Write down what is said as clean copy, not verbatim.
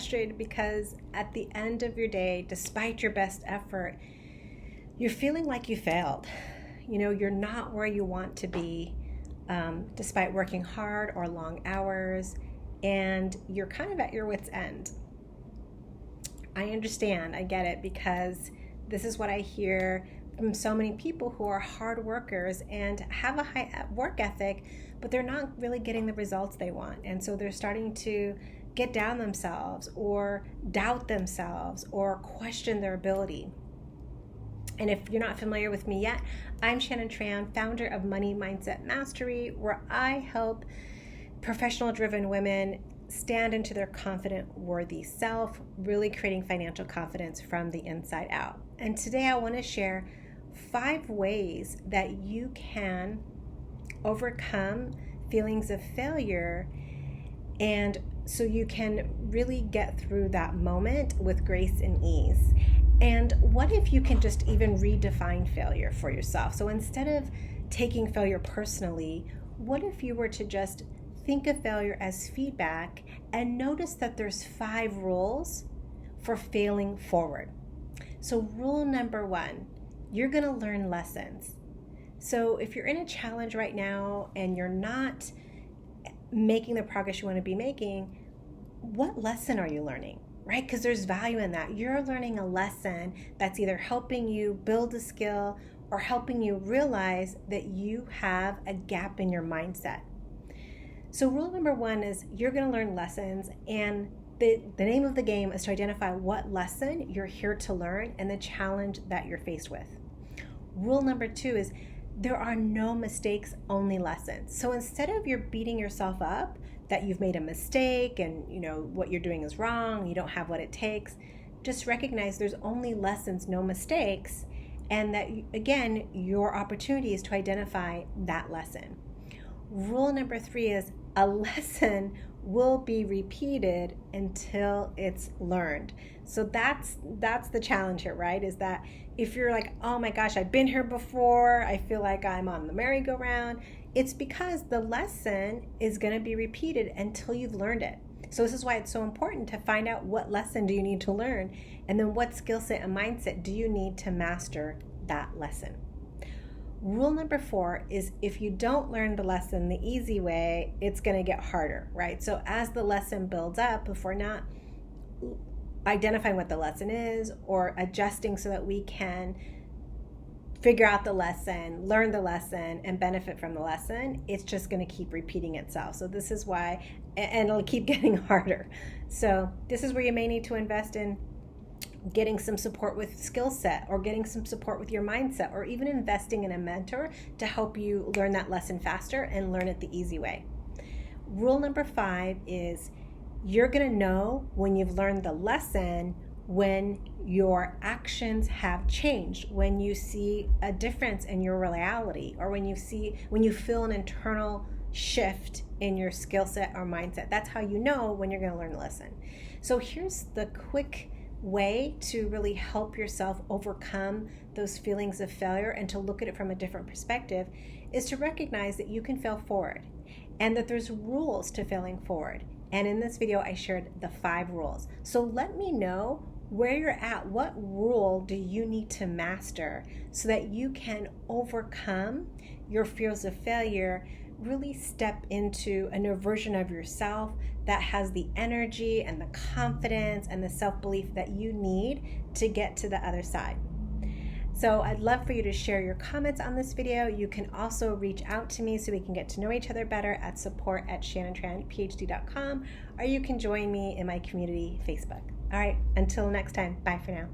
frustrated because at the end of your day, despite your best effort, you're feeling like you failed. You're not where you want to be, despite working hard or long hours, and you're kind of at your wit's end. I understand, I get it, because this is what I hear from so many people who are hard workers and have a high work ethic, but they're not really getting the results they want. And so they're starting to get down themselves or doubt themselves or question their ability. And if you're not familiar with me yet, I'm Shannon Tran, founder of Money Mindset Mastery, where I help professional-driven women stand into their confident, worthy self, really creating financial confidence from the inside out. And today I want to share 5 ways that you can overcome feelings of failure, and so you can really get through that moment with grace and ease. And what if you can just even redefine failure for yourself? So instead of taking failure personally, what if you were to just think of failure as feedback and notice that there's 5 rules for failing forward? So rule number 1, you're going to learn lessons. So if you're in a challenge right now and you're not making the progress you want to be making, what lesson are you learning? Right? Because there's value in that. You're learning a lesson that's either helping you build a skill or helping you realize that you have a gap in your mindset. So rule number 1 is you're going to learn lessons, and the name of the game is to identify what lesson you're here to learn and the challenge that you're faced with. Rule number 2 is there are no mistakes, only lessons. So instead of you're beating yourself up that you've made a mistake and what you're doing is wrong, you don't have what it takes, just recognize there's only lessons, no mistakes, and that again, your opportunity is to identify that lesson. Rule number 3 is a lesson will be repeated until it's learned. So that's the challenge here, right? Is that if you're like, oh my gosh, I've been here before, I feel like I'm on the merry-go-round, it's because the lesson is going to be repeated until you've learned it. So this is why it's so important to find out what lesson do you need to learn, and then what skill set and mindset do you need to master that lesson. Rule number 4 is if you don't learn the lesson the easy way, it's going to get harder, right? So as the lesson builds up, if we're not identifying what the lesson is or adjusting so that we can figure out the lesson, learn the lesson, and benefit from the lesson, it's just going to keep repeating itself. So this is why, and it'll keep getting harder. So this is where you may need to invest in getting some support with skill set, or getting some support with your mindset, or even investing in a mentor to help you learn that lesson faster and learn it the easy way. Rule number 5 is you're going to know when you've learned the lesson when your actions have changed, when you see a difference in your reality, or when you feel an internal shift in your skill set or mindset. That's how you know when you're going to learn a lesson. So here's the quick way to really help yourself overcome those feelings of failure and to look at it from a different perspective, is to recognize that you can fail forward and that there's rules to failing forward. And in this video, I shared the 5 rules. So let me know where you're at. What rule do you need to master so that you can overcome your fears of failure, really step into a new version of yourself that has the energy and the confidence and the self-belief that you need to get to the other side. So I'd love for you to share your comments on this video. You can also reach out to me so we can get to know each other better at support@shannontranphd.com, or you can join me in my community Facebook. All right, until next time, bye for now.